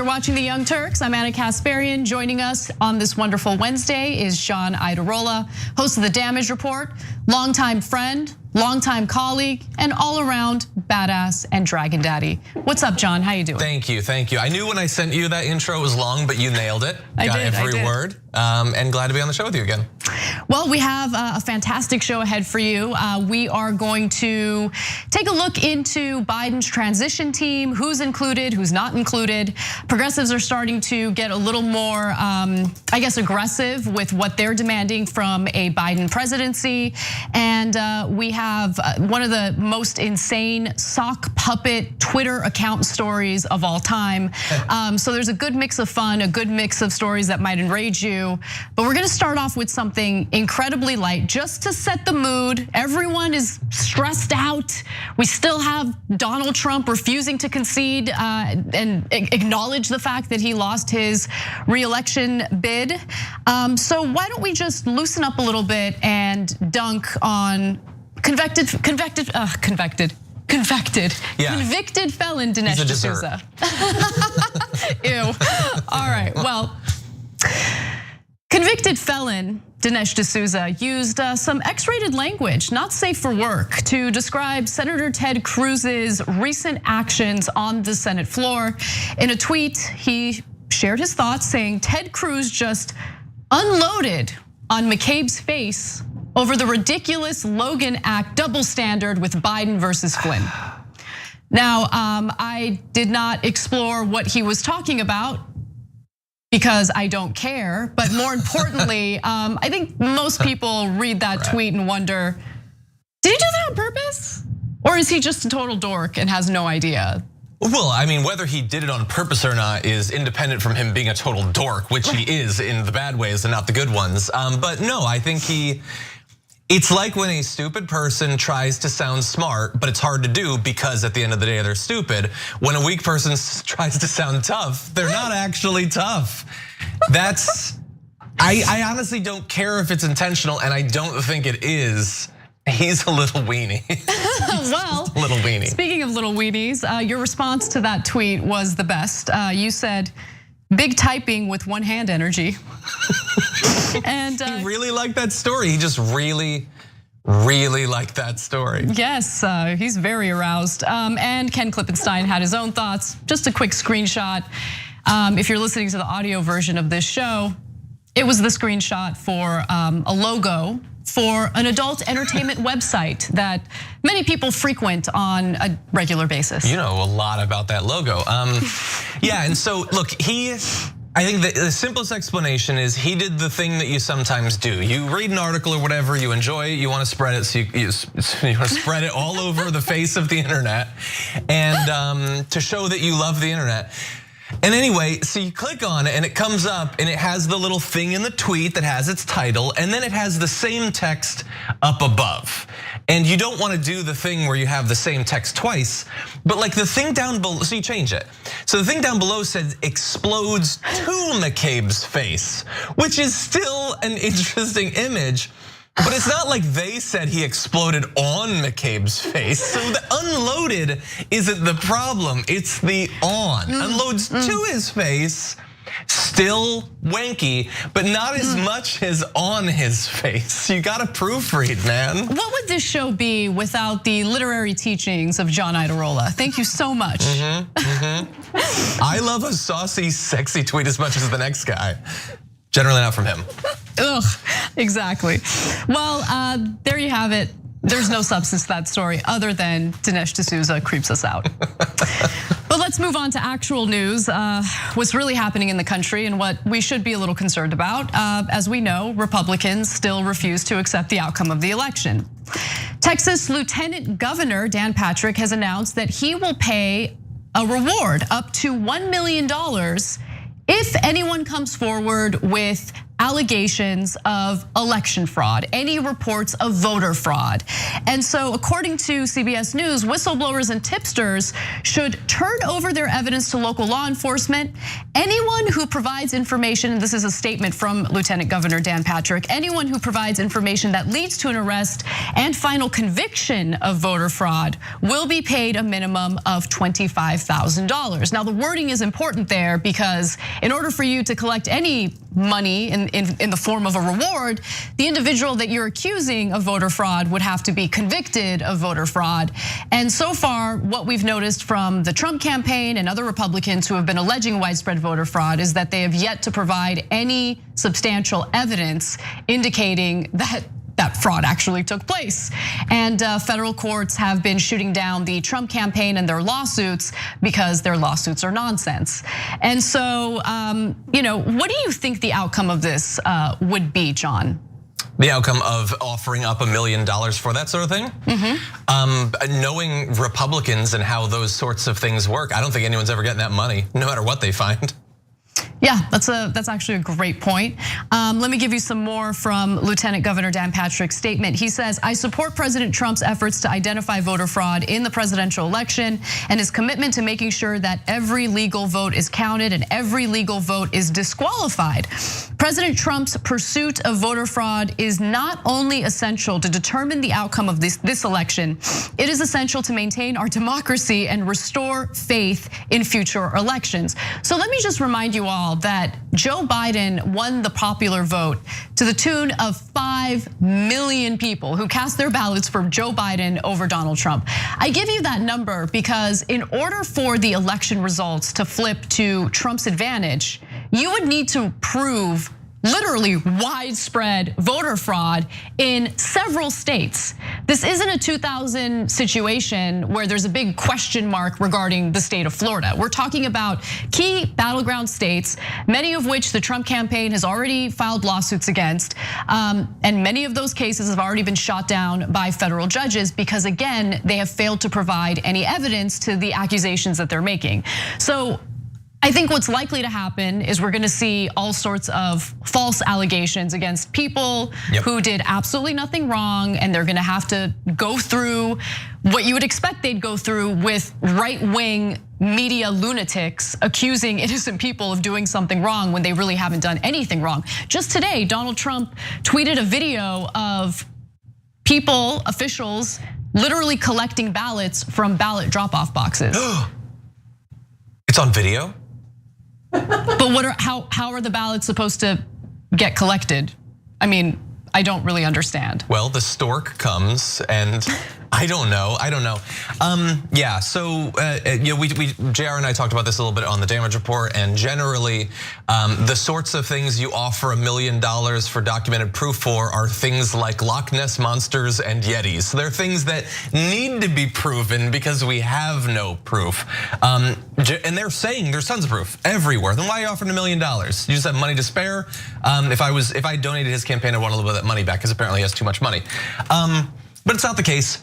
You're watching The Young Turks. I'm Anna Kasparian. Joining us on this wonderful Wednesday is John Iadarola, host of The Damage Report, longtime friend, longtime colleague, and all around badass and dragon daddy. What's up, John? How you doing? Thank you, thank you. I knew when I sent you that intro it was long, but you nailed it. Got every word. And glad to be on the show with you again. Well, we have a fantastic show ahead for you. We are going to take a look into Biden's transition team, who's included, who's not included. Progressives are starting to get a little more, I guess, aggressive with what they're demanding from a Biden presidency. And we have one of the most insane sock puppet Twitter account stories of all time. So there's a good mix of fun, a good mix of stories that might enrage you. But we're gonna start off with something incredibly light, just to set the mood. Everyone is stressed out. We still have Donald Trump refusing to concede and acknowledge the fact that he lost his re-election bid. So why don't we just loosen up a little bit and dunk on convicted felon Dinesh Dsouza. Ew. All right, well. Convicted felon Dinesh Dsouza used some X-rated language, not safe for work, to describe Senator Ted Cruz's recent actions on the Senate floor. In a tweet, he shared his thoughts saying Ted Cruz just unloaded on McCabe's face over the ridiculous Logan Act double standard with Biden versus Flynn. Now, I did not explore what he was talking about, because I don't care, but more importantly, I think most people read that tweet and wonder, did he do that on purpose? Or is he just a total dork and has no idea? Well, I mean, whether he did it on purpose or not is independent from him being a total dork, which he is in the bad ways and not the good ones. But no, I think it's like when a stupid person tries to sound smart, but it's hard to do because at the end of the day, they're stupid. When a weak person tries to sound tough, they're not actually tough. I honestly don't care if it's intentional, and I don't think it is. He's a little weenie. Well, a little weenie. Speaking of little weenies, your response to that tweet was the best. You said, big typing with one hand energy. And he really liked that story. He just really liked that story. Yes, he's very aroused. And Ken Klippenstein had his own thoughts. Just a quick screenshot. If you're listening to the audio version of this show, it was the screenshot for a logo for an adult entertainment website that many people frequent on a regular basis. You know a lot about that logo. Yeah, and so look, I think the simplest explanation is he did the thing that you sometimes do. You read an article or whatever, you enjoy it, you want to spread it, so you want to spread it all over the face of the internet, and to show that you love the internet. And anyway, so you click on it and it comes up and it has the little thing in the tweet that has its title, and then it has the same text up above. And you don't want to do the thing where you have the same text twice, but like the thing down below, so you change it. So the thing down below said explodes to McCabe's face, which is still an interesting image. But it's not like they said he exploded on McCabe's face. So the unloaded isn't the problem, it's the on. Unloads to his face, still wanky, but not as much as on his face. You gotta proofread, man. What would this show be without the literary teachings of John Iadarola? Thank you so much. I love a saucy, sexy tweet as much as the next guy. Generally not from him. Ugh, exactly. Well, there you have it. There's no substance to that story other than Dinesh Dsouza creeps us out. But let's move on to actual news. What's really happening in the country and what we should be a little concerned about. As we know, Republicans still refuse to accept the outcome of the election. Texas Lieutenant Governor Dan Patrick has announced that he will pay a reward up to $1 million if anyone comes forward with allegations of election fraud, any reports of voter fraud. And so according to CBS News, whistleblowers and tipsters should turn over their evidence to local law enforcement. Anyone who provides information, and this is a statement from Lieutenant Governor Dan Patrick, anyone who provides information that leads to an arrest and final conviction of voter fraud will be paid a minimum of $25,000. Now, the wording is important there because in order for you to collect any money in the form of a reward, the individual that you're accusing of voter fraud would have to be convicted of voter fraud. And so far, what we've noticed from the Trump campaign and other Republicans who have been alleging widespread voter fraud is that they have yet to provide any substantial evidence indicating that fraud actually took place. And federal courts have been shooting down the Trump campaign and their lawsuits because their lawsuits are nonsense. And so, what do you think the outcome of this would be, John? The outcome of offering up $1 million for that sort of thing? Knowing Republicans and how those sorts of things work, I don't think anyone's ever getting that money, no matter what they find. Yeah, that's actually a great point. Let me give you some more from Lieutenant Governor Dan Patrick's statement. He says, I support President Trump's efforts to identify voter fraud in the presidential election and his commitment to making sure that every legal vote is counted and every legal vote is disqualified. President Trump's pursuit of voter fraud is not only essential to determine the outcome of this election, it is essential to maintain our democracy and restore faith in future elections. So let me just remind you all that Joe Biden won the popular vote to the tune of 5 million people who cast their ballots for Joe Biden over Donald Trump. I give you that number because in order for the election results to flip to Trump's advantage, you would need to prove literally widespread voter fraud in several states. This isn't a 2000 situation where there's a big question mark regarding the state of Florida. We're talking about key battleground states, many of which the Trump campaign has already filed lawsuits against. And many of those cases have already been shot down by federal judges because again, they have failed to provide any evidence to the accusations that they're making. So I think what's likely to happen is we're gonna see all sorts of false allegations against people who did absolutely nothing wrong, and they're gonna have to go through what you would expect they'd go through with right-wing media lunatics accusing innocent people of doing something wrong when they really haven't done anything wrong. Just today, Donald Trump tweeted a video of people, officials, literally collecting ballots from ballot drop-off boxes. It's on video? But how are the ballots supposed to get collected? I mean, I don't really understand. Well, the stork comes and I don't know. Yeah, so JR and I talked about this a little bit on the damage report, and generally the sorts of things you offer $1 million for documented proof for are things like Loch Ness monsters and Yetis. So they're things that need to be proven because we have no proof. And they're saying there's tons of proof everywhere. Then why offer $1 million? You just have money to spare. If I donated his campaign, I want a little bit of that money back because apparently he has too much money. But it's not the case.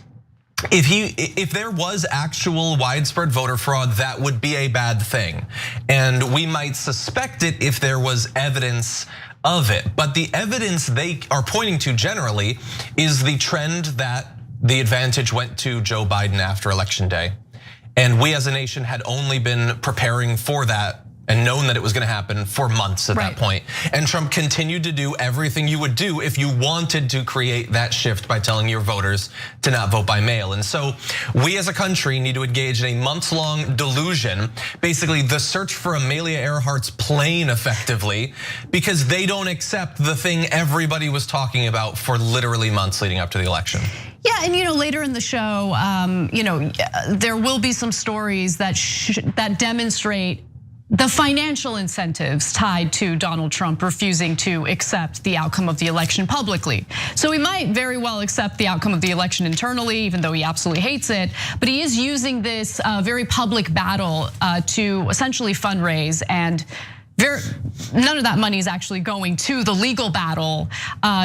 If there was actual widespread voter fraud, that would be a bad thing. And we might suspect it if there was evidence of it. But the evidence they are pointing to generally is the trend that the advantage went to Joe Biden after Election Day. And we as a nation had only been preparing for that and known that it was gonna happen for months at that point. And Trump continued to do everything you would do if you wanted to create that shift by telling your voters to not vote by mail. And so we as a country need to engage in a months-long delusion, basically the search for Amelia Earhart's plane effectively, because they don't accept the thing everybody was talking about for literally months leading up to the election. Yeah, and later in the show, there will be some stories that demonstrate the financial incentives tied to Donald Trump refusing to accept the outcome of the election publicly. So he might very well accept the outcome of the election internally, even though he absolutely hates it. But he is using this very public battle to essentially fundraise, and none of that money is actually going to the legal battle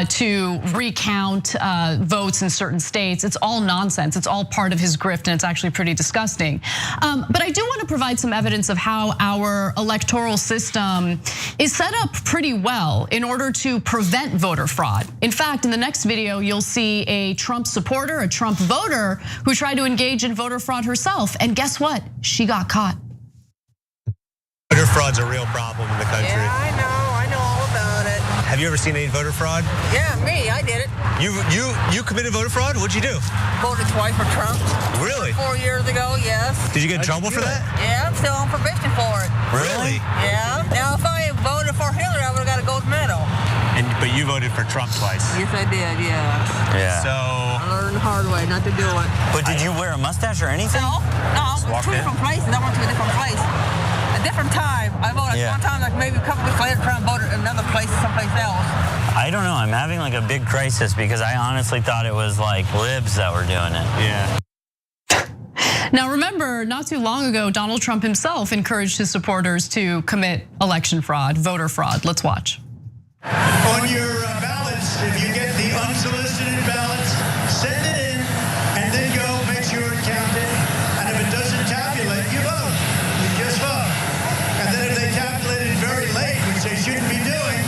to recount votes in certain states. It's all nonsense. It's all part of his grift, and it's actually pretty disgusting. But I do want to provide some evidence of how our electoral system is set up pretty well in order to prevent voter fraud. In fact, in the next video, you'll see a Trump supporter, a Trump voter, who tried to engage in voter fraud herself. And guess what? She got caught. Voter fraud fraud's a real problem in the country. Yeah, I know all about it. Have you ever seen any voter fraud? Yeah, me, I did it. You committed voter fraud? What'd you do? Voted twice for Trump. Really? 4 years ago, yes. Did you get in trouble for that? Yeah, I'm still on probation for it. Really? Yeah. Now, if I voted for Hillary, I would have got a gold medal. But you voted for Trump twice. Yes, I did, yeah. Yeah. So. I learned the hard way not to do it. But did you wear a mustache or anything? No, it was two different places. I went to a different place. A different time. I voted one time, like maybe a couple weeks later, trying to vote at another place, someplace else. I don't know. I'm having like a big crisis because I honestly thought it was like libs that were doing it. Yeah. Now remember, not too long ago, Donald Trump himself encouraged his supporters to commit election fraud, voter fraud. Let's watch. On your ballots, if you get the unsolicited ballots, send it in and then go make sure it counted. And if it doesn't tabulate, you vote. You just vote. And then if they tabulate it very late, which they shouldn't be doing,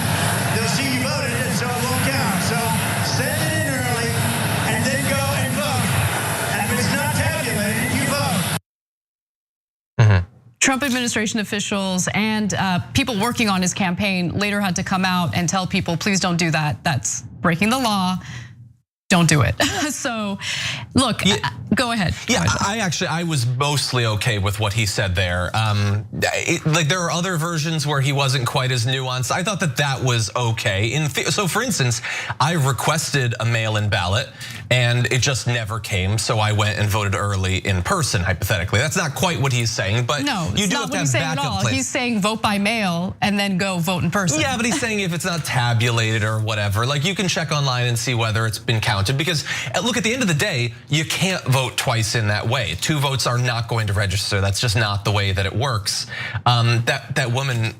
they'll see you voted and so it won't count. So send it in early and then go and vote. And if it's not tabulated, you vote. Trump administration officials and people working on his campaign later had to come out and tell people, please don't do that. That's breaking the law. Don't do it. So, look, go ahead. Yeah, I was mostly okay with what he said there. Like there are other versions where he wasn't quite as nuanced. I thought that was okay. So for instance, I requested a mail-in ballot and it just never came. So I went and voted early in person, hypothetically. That's not quite what he's saying, but no, you it's do not have what to he's have saying at backup all. plans. He's saying vote by mail and then go vote in person. Yeah, but he's saying if it's not tabulated or whatever, like you can check online and see whether it's been counted. Because look, at the end of the day, you can't vote twice in that way. 2 votes are not going to register. That's just not the way that it works. That woman,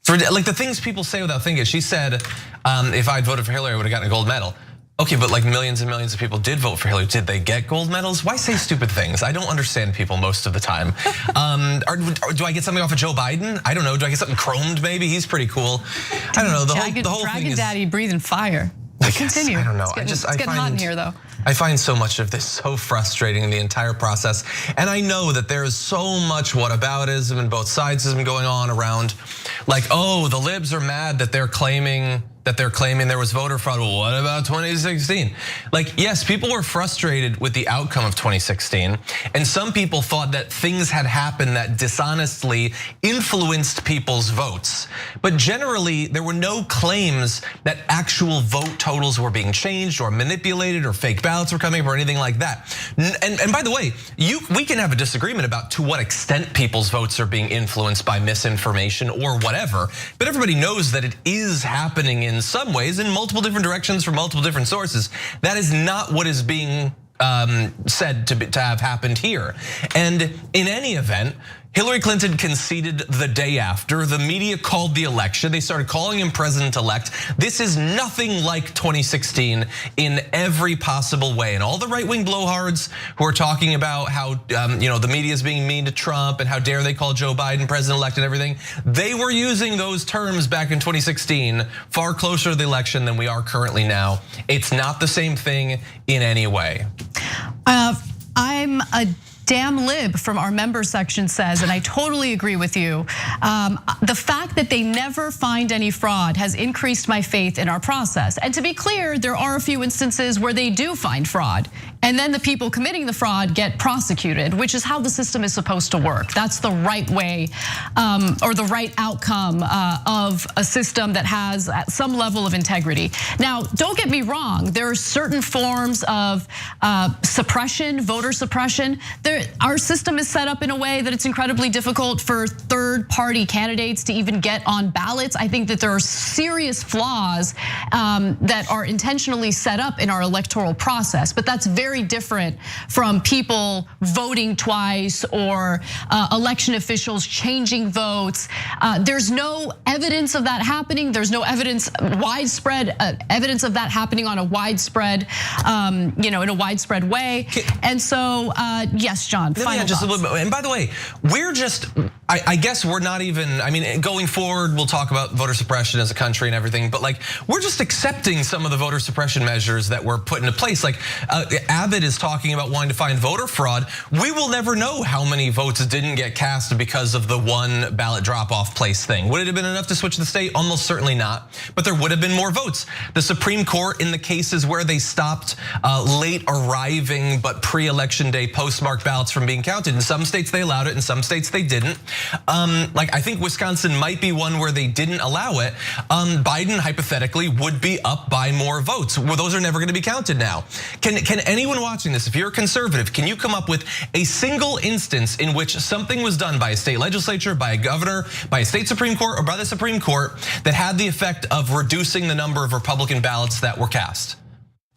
for like the things people say without thinking, she said, if I'd voted for Hillary, I would have gotten a gold medal. Okay, but like millions and millions of people did vote for Hillary. Did they get gold medals? Why say stupid things? I don't understand people most of the time. Do I get something off of Joe Biden? I don't know. Do I get something chromed maybe? He's pretty cool. I don't know. The whole thing is. Dragon Daddy breathing fire. Continue. I don't know. It's getting hot in here though. I find so much of this so frustrating in the entire process. And I know that there is so much whataboutism and both sides has been going on around like, oh, the libs are mad that they're claiming there was voter fraud. Well, what about 2016? Like, yes, people were frustrated with the outcome of 2016. And some people thought that things had happened that dishonestly influenced people's votes. But generally, there were no claims that actual vote totals were being changed or manipulated or fake ballots were coming up or anything like that. And by the way, we can have a disagreement about to what extent people's votes are being influenced by misinformation or whatever. But everybody knows that it is happening in some ways in multiple different directions from multiple different sources. That is not what is being said to have happened here. And in any event, Hillary Clinton conceded the day after. The media called the election. They started calling him president-elect. This is nothing like 2016 in every possible way. And all the right-wing blowhards who are talking about how the media is being mean to Trump and how dare they call Joe Biden president-elect and everything, they were using those terms back in 2016, far closer to the election than we are currently now. It's not the same thing in any way. I'm a damn lib from our member section says, and I totally agree with you. The fact that they never find any fraud has increased my faith in our process. And to be clear, there are a few instances where they do find fraud. And then the people committing the fraud get prosecuted, which is how the system is supposed to work. That's the right way or the right outcome of a system that has some level of integrity. Now, don't get me wrong, there are certain forms of suppression, voter suppression. Our system is set up in a way that it's incredibly difficult for third-party candidates to even get on ballots. I think that there are serious flaws that are intentionally set up in our electoral process, but that's very different from people voting twice or election officials changing votes. There's no evidence of that happening. There's no widespread evidence of that happening on a widespread, in a widespread way. And so, yes, John. Yeah, just a little bit. And by the way, I guess we're not even, I mean, going forward, we'll talk about voter suppression as a country and everything, but like, we're just accepting some of the voter suppression measures that were put into place. Like Abbott is talking about wanting to find voter fraud. We will never know how many votes didn't get cast because of the one ballot drop-off place thing. Would it have been enough to switch the state? Almost certainly not, but there would have been more votes. The Supreme Court, in the cases where they stopped late arriving but pre-election day postmarked ballots from being counted, in some states they allowed it, in some states they didn't. Like I think Wisconsin might be one where they didn't allow it. Biden hypothetically would be up by more votes. Well, those are never going to be counted now. Can anyone watching this, if you're a conservative, can you come up with a single instance in which something was done by a state legislature, by a governor, by a state Supreme Court, or by the Supreme Court that had the effect of reducing the number of Republican ballots that were cast?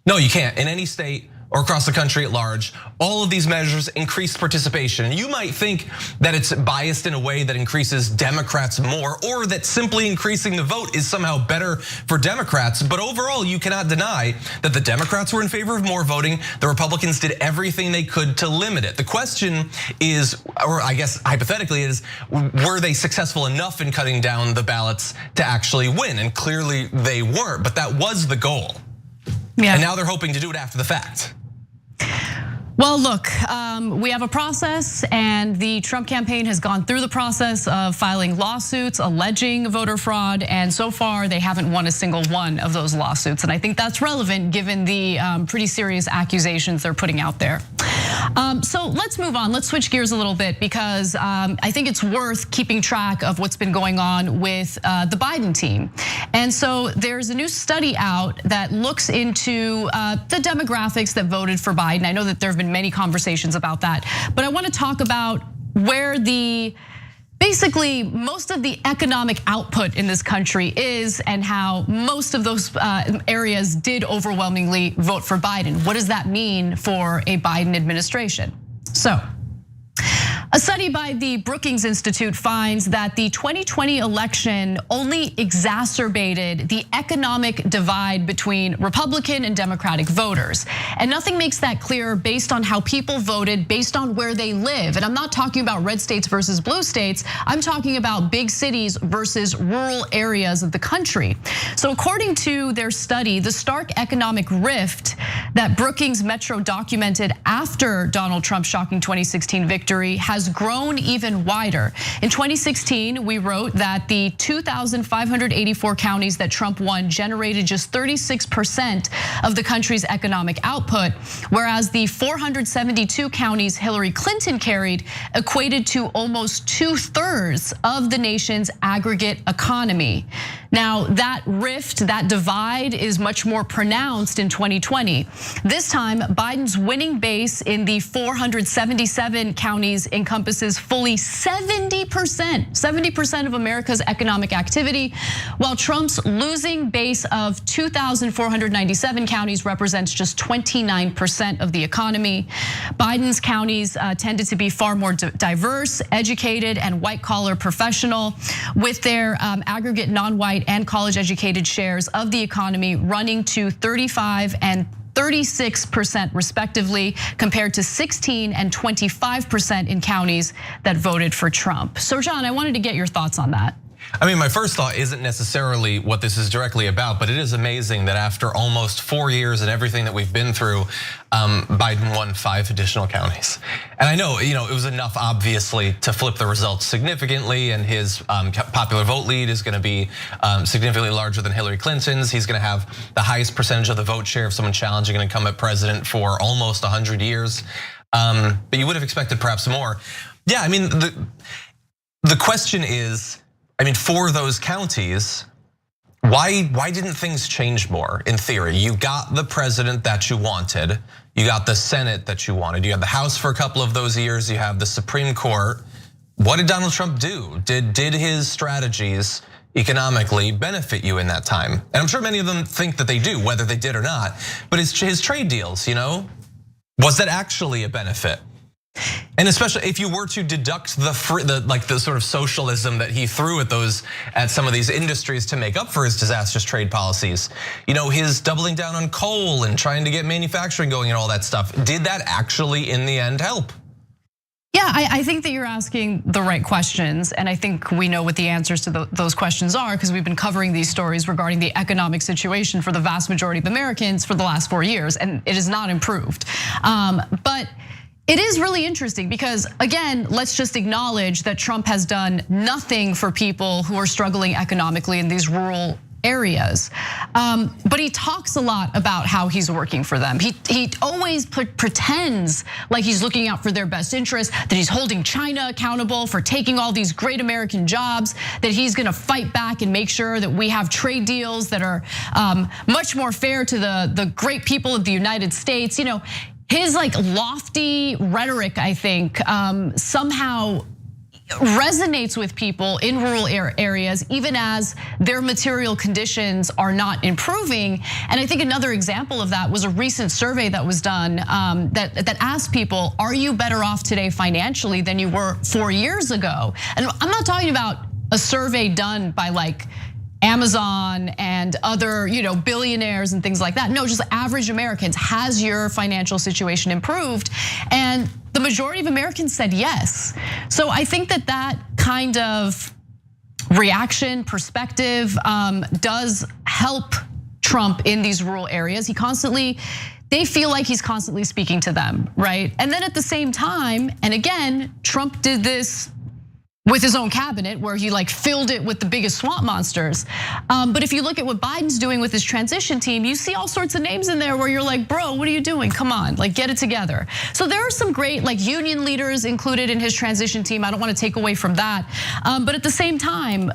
No, you can't. In any state or across the country at large, all of these measures increased participation. You might think that it's biased in a way that increases Democrats more, or that simply increasing the vote is somehow better for Democrats. But overall, you cannot deny that the Democrats were in favor of more voting. The Republicans did everything they could to limit it. The question is, or I guess hypothetically is, were they successful enough in cutting down the ballots to actually win? And clearly they weren't, but that was the goal. Yeah. And now they're hoping to do it after the fact. Well, look, we have a process, and the Trump campaign has gone through the process of filing lawsuits alleging voter fraud, and so far they haven't won a single one of those lawsuits. And I think that's relevant given the pretty serious accusations they're putting out there. So let's move on. Let's switch gears a little bit, because I think it's worth keeping track of what's been going on with the Biden team. And so there's a new study out that looks into the demographics that voted for Biden. I know that there have been many conversations about that, but I want to talk about where basically most of the economic output in this country is, and how most of those areas did overwhelmingly vote for Biden. What does that mean for a Biden administration? So, a study by the Brookings Institute finds that the 2020 election only exacerbated the economic divide between Republican and Democratic voters. And nothing makes that clearer based on how people voted, based on where they live. And I'm not talking about red states versus blue states. I'm talking about big cities versus rural areas of the country. So according to their study, the stark economic rift that Brookings Metro documented after Donald Trump's shocking 2016 victory has grown even wider. In 2016, we wrote that the 2,584 counties that Trump won generated just 36% of the country's economic output, whereas the 472 counties Hillary Clinton carried equated to almost 2/3 of the nation's aggregate economy. Now, that rift, that divide is much more pronounced in 2020. This time, Biden's winning base in the 477 counties encompasses fully 70% of America's economic activity, while Trump's losing base of 2,497 counties represents just 29% of the economy. Biden's counties tended to be far more diverse, educated, and white-collar professional, with their aggregate non-white and college-educated shares of the economy running to 35% and 36% respectively, compared to 16% and 25% in counties that voted for Trump. So John, I wanted to get your thoughts on that. I mean, my first thought isn't necessarily what this is directly about, but it is amazing that after almost 4 years and everything that we've been through, Biden won 5 additional counties. And I know, it was enough obviously to flip the results significantly, and his popular vote lead is gonna be significantly larger than Hillary Clinton's. He's gonna have the highest percentage of the vote share of someone challenging an incumbent president for almost 100 years. But you would have expected perhaps more. Yeah, I mean, the question is, for those counties, why didn't things change more? In theory, you got the president that you wanted, you got the Senate that you wanted, you had the House for a couple of those years, you have the Supreme Court. What did Donald Trump do? Did his strategies economically benefit you in that time? And I'm sure many of them think that they do, whether they did or not. But his trade deals, was that actually a benefit? And especially if you were to deduct the sort of socialism that he threw at some of these industries to make up for his disastrous trade policies, his doubling down on coal and trying to get manufacturing going and all that stuff, did that actually in the end help? Yeah, Yeah, I think that you're asking the right questions, and I think we know what the answers to those questions are because we've been covering these stories regarding the economic situation for the vast majority of Americans for the last 4 years, and it has not improved. But it is really interesting because, again, let's just acknowledge that Trump has done nothing for people who are struggling economically in these rural areas. But he talks a lot about how he's working for them. He always pretends like he's looking out for their best interest, that he's holding China accountable for taking all these great American jobs, that he's gonna fight back and make sure that we have trade deals that are much more fair to the great people of the United States. You know, his like lofty rhetoric, I think, somehow resonates with people in rural areas, even as their material conditions are not improving. And I think another example of that was a recent survey that was done that asked people, are you better off today financially than you were 4 years ago? And I'm not talking about a survey done by like Amazon and other, billionaires and things like that. No, just average Americans. Has your financial situation improved? And the majority of Americans said yes. So I think that kind of reaction, perspective does help Trump in these rural areas. They feel like he's constantly speaking to them, right? And then at the same time, and again, Trump did this with his own cabinet where he like filled it with the biggest swamp monsters. But if you look at what Biden's doing with his transition team, you see all sorts of names in there where you're like, bro, what are you doing? Come on, like get it together. So there are some great like union leaders included in his transition team. I don't want to take away from that. But at the same time,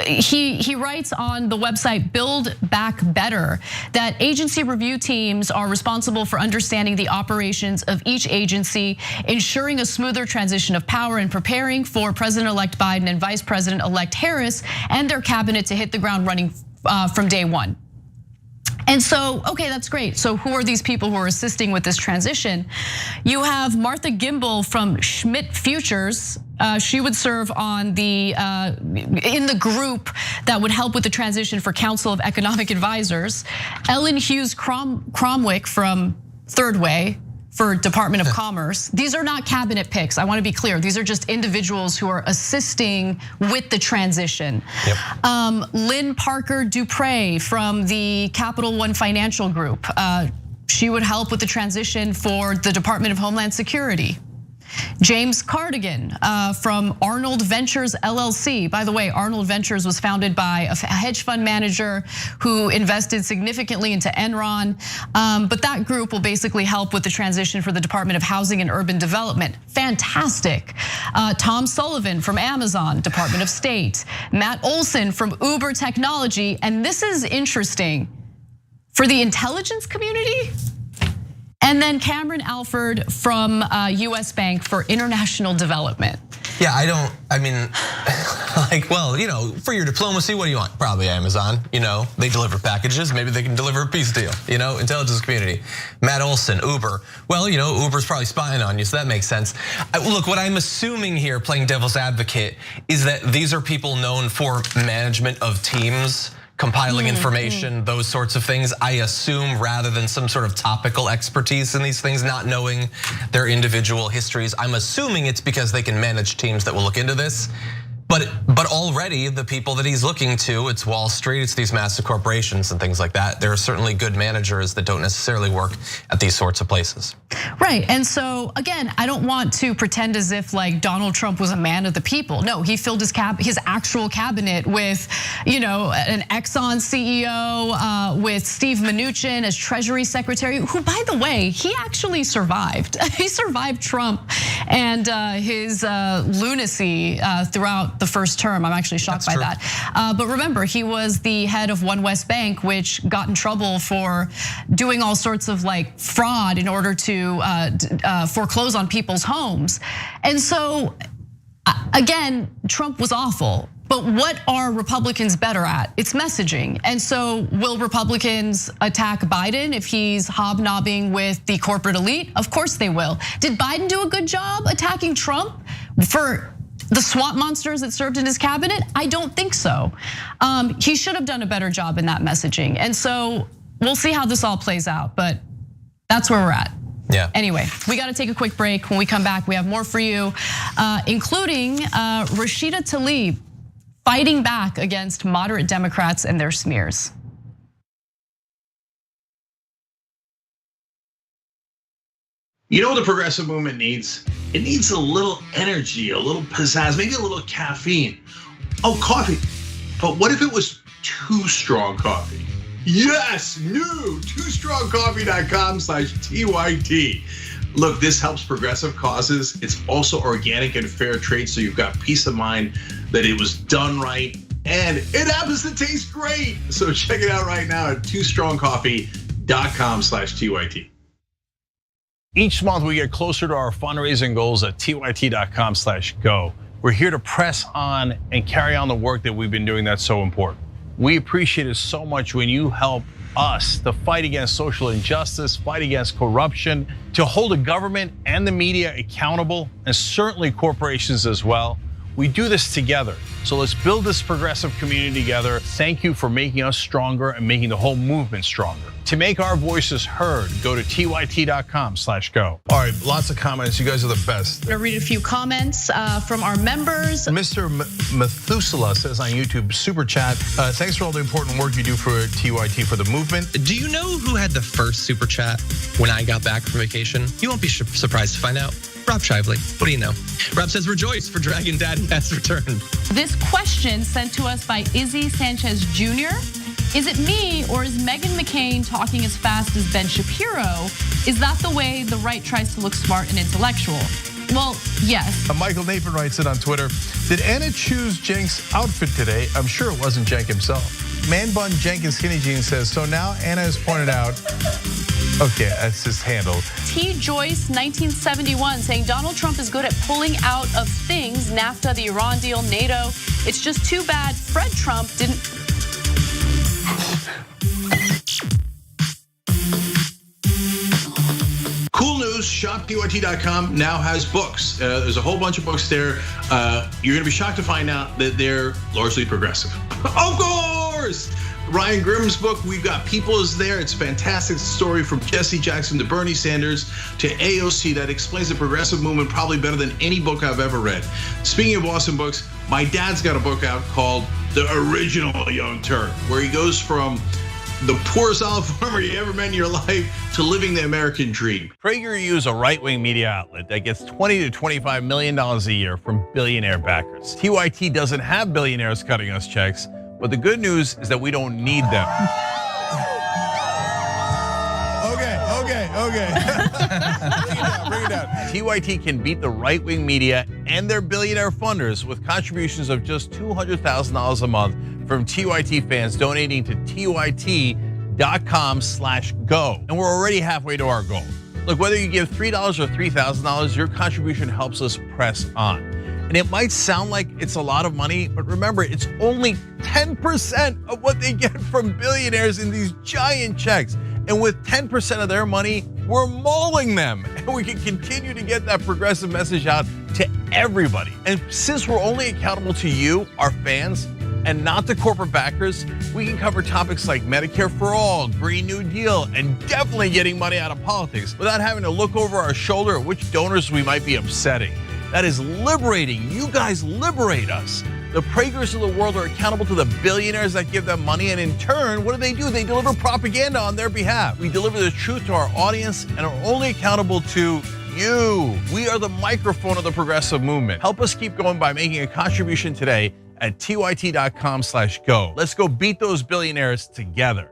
he writes on the website Build Back Better that agency review teams are responsible for understanding the operations of each agency, ensuring a smoother transition of power, and preparing for President-elect Biden and Vice President-elect Harris and their cabinet to hit the ground running from day one. And so, okay, that's great. So who are these people who are assisting with this transition? You have Martha Gimbel from Schmidt Futures. She would serve on in the group that would help with the transition for Council of Economic Advisors. Ellen Hughes Cromwick from Third Way for Department of Commerce. These are not cabinet picks, I wanna be clear. These are just individuals who are assisting with the transition. Yep. Lynn Parker Dupre from the Capital One Financial Group. She would help with the transition for the Department of Homeland Security. James Cardigan from Arnold Ventures LLC. By the way, Arnold Ventures was founded by a hedge fund manager who invested significantly into Enron. But that group will basically help with the transition for the Department of Housing and Urban Development. Fantastic. Tom Sullivan from Amazon, Department of State. Matt Olson from Uber Technology. And this is interesting. For the intelligence community, and then Cameron Alford from US Bank for International Development. Yeah, I mean, like, well, for your diplomacy, what do you want? Probably Amazon, they deliver packages, maybe they can deliver a peace deal, intelligence community. Matt Olson, Uber. Well, Uber's probably spying on you, so that makes sense. Look, what I'm assuming here, playing devil's advocate, is that these are people known for management of teams, compiling information, those sorts of things. I assume rather than some sort of topical expertise in these things, not knowing their individual histories. I'm assuming it's because they can manage teams that will look into this. But already the people that he's looking to, it's Wall Street, it's these massive corporations and things like that. There are certainly good managers that don't necessarily work at these sorts of places. Right, and so again, I don't want to pretend as if like Donald Trump was a man of the people. No, he filled his actual cabinet with, an Exxon CEO, with Steve Mnuchin as Treasury Secretary, who, by the way, he actually survived. He survived Trump and his lunacy throughout the first term. I'm actually shocked by that. But remember, he was the head of One West Bank, which got in trouble for doing all sorts of like fraud in order to foreclose on people's homes. And so again, Trump was awful. But what are Republicans better at? It's messaging. And so will Republicans attack Biden if he's hobnobbing with the corporate elite? Of course they will. Did Biden do a good job attacking Trump for the swamp monsters that served in his cabinet? I don't think so. He should have done a better job in that messaging. And so we'll see how this all plays out, but that's where we're at. Yeah. Anyway, we got to take a quick break. When we come back, we have more for you, including Rashida Tlaib fighting back against moderate Democrats and their smears. You know what the progressive movement needs? It needs a little energy, a little pizzazz, maybe a little caffeine. Oh, coffee. But what if it was Too Strong Coffee? Yes, new TooStrongCoffee.com/TYT. Look, this helps progressive causes. It's also organic and fair trade, so you've got peace of mind that it was done right, and it happens to taste great. So check it out right now at TooStrongCoffee.com/TYT. Each month we get closer to our fundraising goals at tyt.com/go. We're here to press on and carry on the work that we've been doing that's so important. We appreciate it so much when you help us to fight against social injustice, fight against corruption, to hold the government and the media accountable, and certainly corporations as well. We do this together. So let's build this progressive community together. Thank you for making us stronger and making the whole movement stronger. To make our voices heard, go to tyt.com/go. All right, lots of comments. You guys are the best. I'm gonna read a few comments from our members. Mr. Methuselah says on YouTube, super chat, thanks for all the important work you do for TYT for the movement. Do you know who had the first super chat when I got back from vacation? You won't be surprised to find out. Rob Shively. What do you know? Rob says, rejoice, for Dragon Daddy has returned. This question sent to us by Izzy Sanchez Jr. Is it me, or is Meghan McCain talking as fast as Ben Shapiro? Is that the way the right tries to look smart and intellectual? Well, yes. Michael Nathan writes it on Twitter. Did Anna choose Cenk's outfit today? I'm sure it wasn't Cenk himself. Man Bun Jenkins Skinny Jeans says, so now Anna has pointed out, okay, that's his handle. T. Joyce 1971 saying Donald Trump is good at pulling out of things, NAFTA, the Iran deal, NATO. It's just too bad Fred Trump didn't. Cool news, shoptyt.com now has books. There's a whole bunch of books there. You're gonna be shocked to find out that they're largely progressive. Of course! Ryan Grimm's book, We've Got People, is there. It's a fantastic story from Jesse Jackson to Bernie Sanders to AOC that explains the progressive movement probably better than any book I've ever read. Speaking of awesome books, my dad's got a book out called The Original Young Turk, where he goes from the poorest olive farmer you ever met in your life to living the American dream. PragerU is a right-wing media outlet that gets $20 to $25 million a year from billionaire backers. TYT doesn't have billionaires cutting us checks, but the good news is that we don't need them. Okay. Bring it down. TYT can beat the right-wing media and their billionaire funders with contributions of just $200,000 a month from TYT fans donating to tyt.com/go. And we're already halfway to our goal. Look, whether you give $3 or $3,000, your contribution helps us press on. And it might sound like it's a lot of money, but remember, it's only 10% of what they get from billionaires in these giant checks. And with 10% of their money, we're mauling them. And we can continue to get that progressive message out to everybody. And since we're only accountable to you, our fans, and not the corporate backers, we can cover topics like Medicare for all, Green New Deal, and definitely getting money out of politics without having to look over our shoulder at which donors we might be upsetting. That is liberating. You guys liberate us. The Pragers of the world are accountable to the billionaires that give them money, and in turn, what do? They deliver propaganda on their behalf. We deliver the truth to our audience and are only accountable to you. We are the microphone of the progressive movement. Help us keep going by making a contribution today at tyt.com/go. Let's go beat those billionaires together.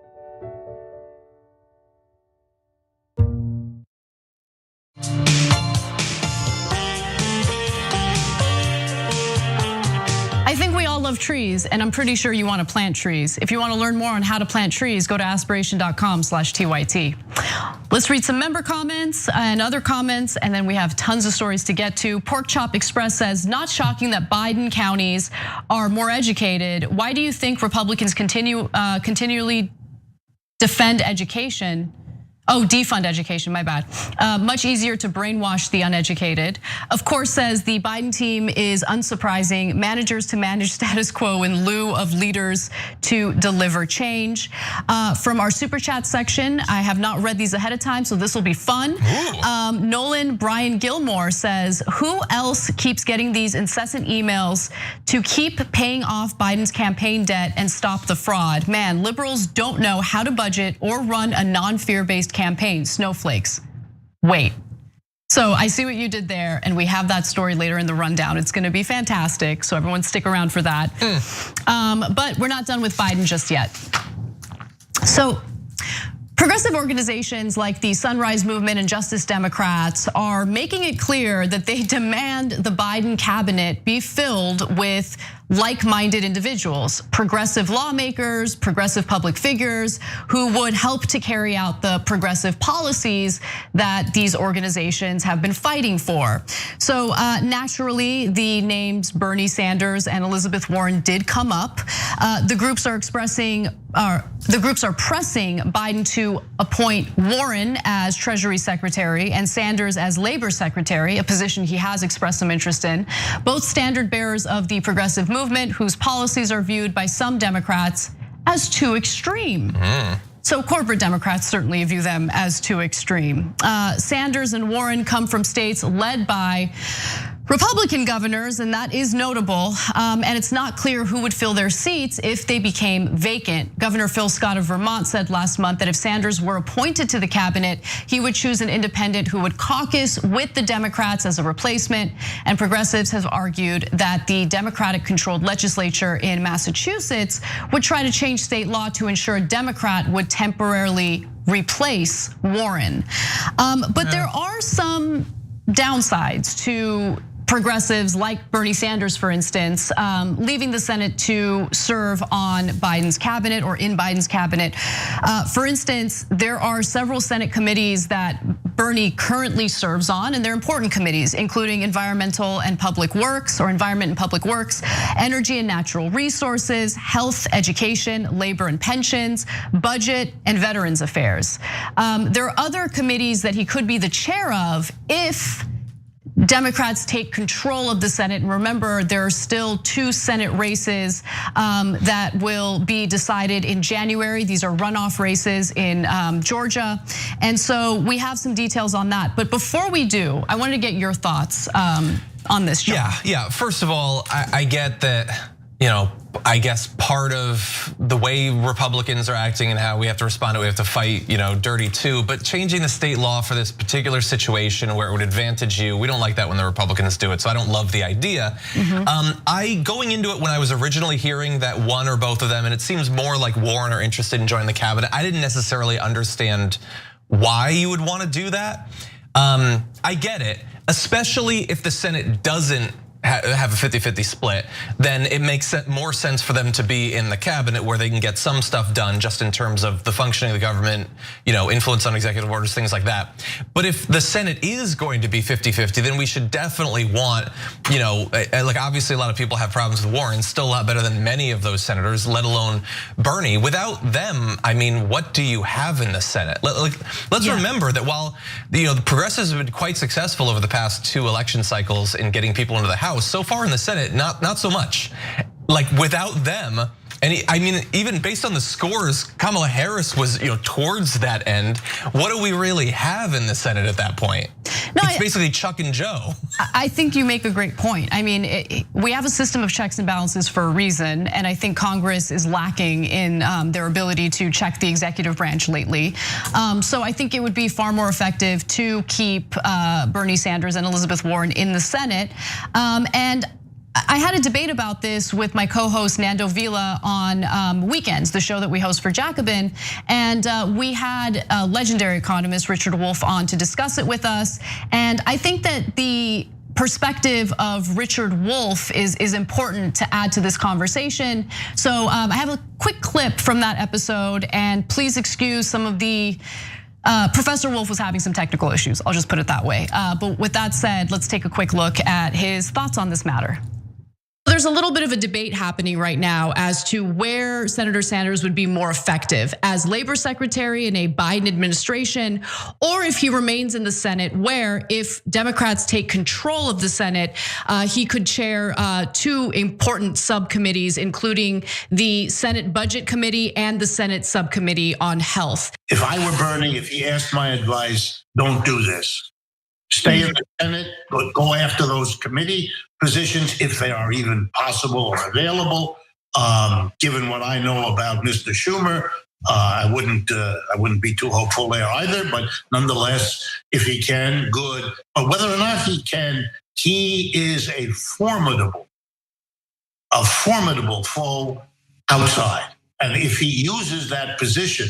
I think we all love trees, and I'm pretty sure you want to plant trees. If you want to learn more on how to plant trees, go to aspiration.com/TYT. Let's read some member comments and other comments, and then we have tons of stories to get to. Pork Chop Express says, not shocking that Biden counties are more educated. Why do you think Republicans continually defend education? Oh, defund education, my bad. Much easier to brainwash the uneducated. Of course, says the Biden team is unsurprising. Managers to manage status quo in lieu of leaders to deliver change. From our super chat section, I have not read these ahead of time, so this will be fun. Nolan Brian Gilmore says, who else keeps getting these incessant emails to keep paying off Biden's campaign debt and stop the fraud? Man, liberals don't know how to budget or run a non-fear-based campaign. Snowflakes. Wait. So I see what you did there, and we have that story later in the rundown. It's gonna be fantastic, so everyone stick around for that. But we're not done with Biden just yet. So progressive organizations like the Sunrise Movement and Justice Democrats are making it clear that they demand the Biden cabinet be filled with like-minded individuals, progressive lawmakers, progressive public figures who would help to carry out the progressive policies that these organizations have been fighting for. So naturally, the names Bernie Sanders and Elizabeth Warren did come up. The groups are pressing Biden to appoint Warren as Treasury Secretary and Sanders as Labor Secretary, a position he has expressed some interest in. Both standard bearers of the progressive movement, whose policies are viewed by some Democrats as too extreme. So corporate Democrats certainly view them as too extreme. Sanders and Warren come from states led by Republican governors, and that is notable. And it's not clear who would fill their seats if they became vacant. Governor Phil Scott of Vermont said last month that if Sanders were appointed to the cabinet, he would choose an independent who would caucus with the Democrats as a replacement. And progressives have argued that the Democratic-controlled legislature in Massachusetts would try to change state law to ensure a Democrat would temporarily replace Warren. But there are some downsides to progressives like Bernie Sanders, for instance, leaving the Senate to serve on Biden's cabinet or in Biden's cabinet. For instance, there are several Senate committees that Bernie currently serves on, and they're important committees, including Environmental and Public Works, or Environment and Public Works, Energy and Natural Resources, Health, Education, Labor and Pensions, Budget, and Veterans Affairs. There are other committees that he could be the chair of if Democrats take control of the Senate. And remember, there are still 2 Senate races that will be decided in January. These are runoff races in Georgia. And so we have some details on that. But before we do, I wanted to get your thoughts on this, John. Yeah. First of all, I get that, I guess part of the way Republicans are acting and how we have to respond to it, we have to fight, dirty too. But changing the state law for this particular situation where it would advantage you, we don't like that when the Republicans do it. So I don't love the idea. Going into it when I was originally hearing that one or both of them, and it seems more like Warren are interested in joining the cabinet, I didn't necessarily understand why you would want to do that. I get it, especially if the Senate doesn't have a 50-50 split, then it makes more sense for them to be in the cabinet where they can get some stuff done just in terms of the functioning of the government, influence on executive orders, things like that. But if the Senate is going to be 50-50, then we should definitely want, like obviously a lot of people have problems with Warren, still a lot better than many of those senators, let alone Bernie. Without them, I mean, what do you have in the Senate? Let's remember that while the progressives have been quite successful over the past 2 election cycles in getting people into the House, so far in the Senate, not so much. Like without them, and I mean, even based on the scores, Kamala Harris was towards that end. What do we really have in the Senate at that point? It's basically Chuck and Joe. I think you make a great point. I mean, we have a system of checks and balances for a reason, and I think Congress is lacking in their ability to check the executive branch lately. So I think it would be far more effective to keep Bernie Sanders and Elizabeth Warren in the Senate. And I had a debate about this with my co-host Nando Vila on Weekends, the show that we host for Jacobin. And we had a legendary economist, Richard Wolff, on to discuss it with us. And I think that the perspective of Richard Wolff is important to add to this conversation. So I have a quick clip from that episode, and please excuse some of the Professor Wolff was having some technical issues. I'll just put it that way. But with that said, let's take a quick look at his thoughts on this matter. there's a little bit of a debate happening right now as to where Senator Sanders would be more effective as labor secretary in a Biden administration, or if he remains in the Senate, where if Democrats take control of the Senate, he could chair 2 important subcommittees, including the Senate Budget Committee and the Senate Subcommittee on Health. If I were Bernie, if he asked my advice, don't do this. Stay in the Senate, go after those committee positions if they are even possible or available. Given what I know about Mr. Schumer, I wouldn't be too hopeful there either. But nonetheless, if he can, good. But whether or not he can, he is a formidable foe outside. And if he uses that position,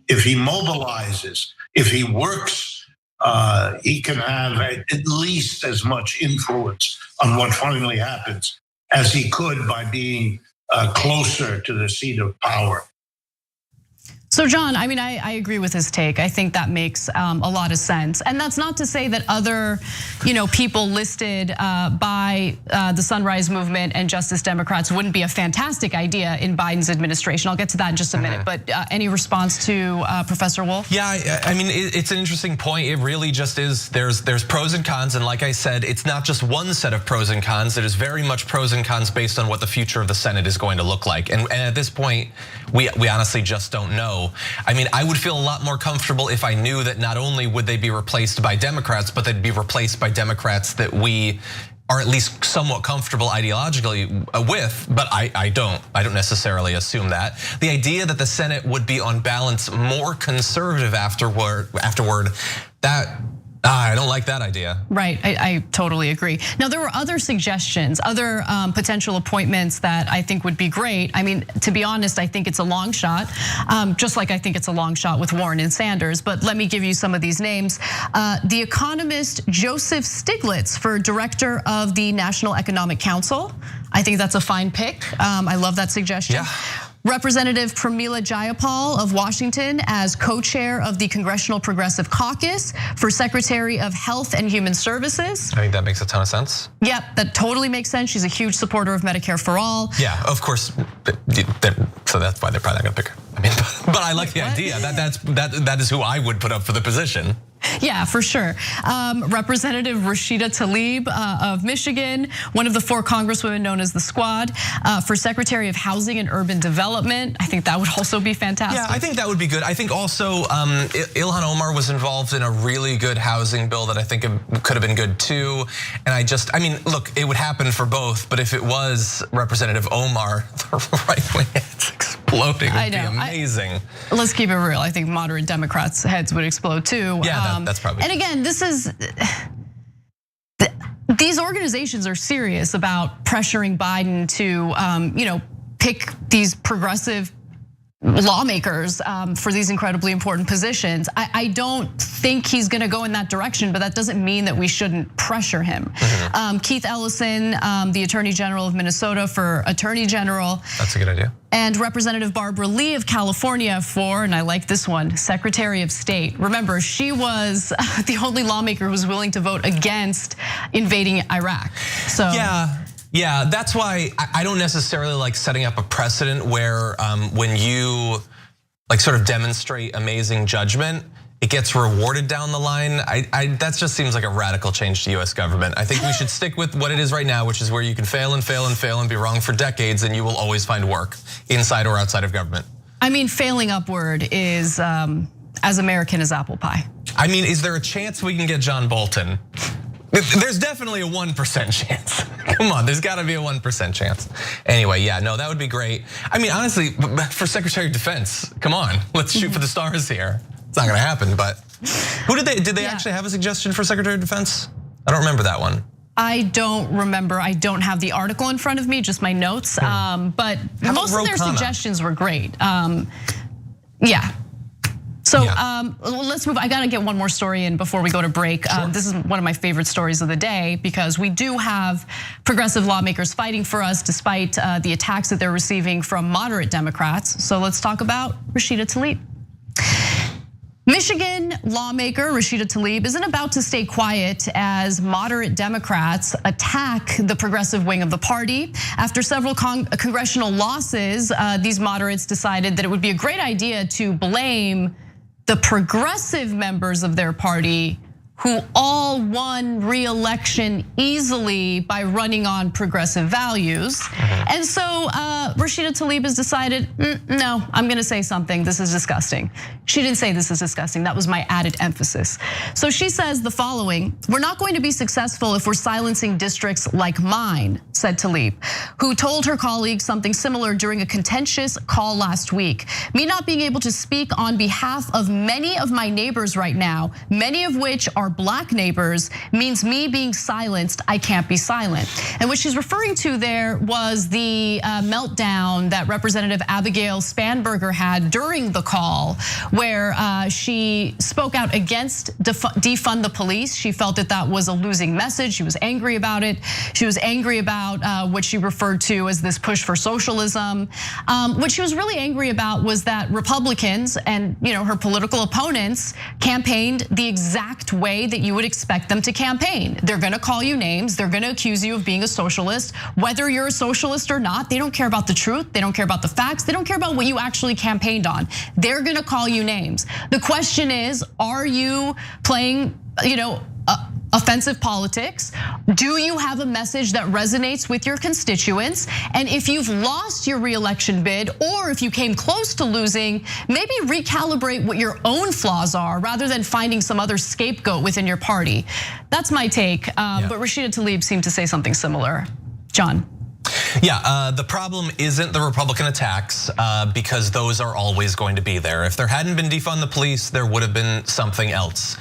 if he mobilizes, if he works, he can have at least as much influence on what finally happens as he could by being closer to the seat of power. So John, I mean, I agree with his take. I think that makes a lot of sense. And that's not to say that other, people listed by the Sunrise Movement and Justice Democrats wouldn't be a fantastic idea in Biden's administration. I'll get to that in just a minute. But any response to Professor Wolf? Yeah, I mean, it's an interesting point. It really just is, there's pros and cons. And like I said, it's not just one set of pros and cons. It is very much pros and cons based on what the future of the Senate is going to look like. And at this point, we honestly just don't know. I mean, I would feel a lot more comfortable if I knew that not only would they be replaced by Democrats, but they'd be replaced by Democrats that we are at least somewhat comfortable ideologically with, but I don't necessarily assume that. The idea that the Senate would be on balance more conservative afterward, that I don't like that idea. Right, I totally agree. Now, there were other suggestions, other potential appointments that I think would be great. I mean, to be honest, I think it's a long shot, just like I think it's a long shot with Warren and Sanders. But let me give you some of these names. The economist Joseph Stiglitz for director of the National Economic Council. I think that's a fine pick. I love that suggestion. Yeah. Representative Pramila Jayapal of Washington as co-chair of the Congressional Progressive Caucus for Secretary of Health and Human Services. I think that makes a ton of sense. Yep, that totally makes sense. She's a huge supporter of Medicare for all. Yeah, of course. So that's why they're probably not gonna pick her. I mean, but I like the idea. That is who I would put up for the position. Yeah, for sure. Representative Rashida Tlaib of Michigan, one of the 4 congresswomen known as the Squad, for Secretary of Housing and Urban Development. I think that would also be fantastic. Yeah, I think that would be good. I think also Ilhan Omar was involved in a really good housing bill that I think could have been good too. And I mean, look, it would happen for both, but if it was Representative Omar, the right wing heads exploding would be amazing. Let's keep it real. I think moderate Democrats' heads would explode too. Yeah, that's probably. And again, these organizations are serious about pressuring Biden to, pick these progressive lawmakers for these incredibly important positions. I don't think he's gonna go in that direction, but that doesn't mean that we shouldn't pressure him. Keith Ellison, the Attorney General of Minnesota for Attorney General. That's a good idea. And Representative Barbara Lee of California for, and I like this one, Secretary of State. Remember, she was the only lawmaker who was willing to vote against invading Iraq. So yeah, that's why I don't necessarily like setting up a precedent where when you like sort of demonstrate amazing judgment, it gets rewarded down the line. That just seems like a radical change to US government. I think we should stick with what it is right now, which is where you can fail and fail and fail and be wrong for decades and you will always find work inside or outside of government. I mean, failing upward is as American as apple pie. I mean, is there a chance we can get John Bolton? There's definitely a 1% chance. Come on, there's gotta be a 1% chance. Anyway, yeah, no, that would be great. I mean, honestly, for Secretary of Defense, come on, let's shoot for the stars here. It's not gonna happen, but who did they actually have a suggestion for Secretary of Defense? I don't remember that one. I don't remember. I don't have the article in front of me, just my notes. But most of their suggestions were great. Yeah. So let's move. I gotta get one more story in before we go to break. Sure. This is one of my favorite stories of the day because we do have progressive lawmakers fighting for us despite the attacks that they're receiving from moderate Democrats. So let's talk about Rashida Tlaib. Michigan lawmaker Rashida Tlaib isn't about to stay quiet as moderate Democrats attack the progressive wing of the party. After several congressional losses, these moderates decided that it would be a great idea to blame the progressive members of their party who all won re-election easily by running on progressive values. And so Rashida Tlaib has decided, no, I'm gonna say something, this is disgusting. She didn't say this is disgusting, that was my added emphasis. So she says the following: we're not going to be successful if we're silencing districts like mine, said Tlaib, who told her colleagues something similar during a contentious call last week. Me not being able to speak on behalf of many of my neighbors right now, many of which are black neighbors, means me being silenced, I can't be silent. And what she's referring to there was the meltdown that Representative Abigail Spanberger had during the call, where she spoke out against defund the police. She felt that that was a losing message. She was angry about it. She was angry about what she referred to as this push for socialism. What she was really angry about was that Republicans and her political opponents campaigned the exact way that you would expect them to campaign. They're gonna call you names. They're gonna accuse you of being a socialist. Whether you're a socialist or not, they don't care about the truth. They don't care about the facts. They don't care about what you actually campaigned on. They're gonna call you names. The question is, are you playing, offensive politics? Do you have a message that resonates with your constituents? And if you've lost your re-election bid, or if you came close to losing, maybe recalibrate what your own flaws are rather than finding some other scapegoat within your party. That's my take, but Rashida Tlaib seemed to say something similar. John. Yeah, the problem isn't the Republican attacks because those are always going to be there. If there hadn't been defund the police, there would have been something else.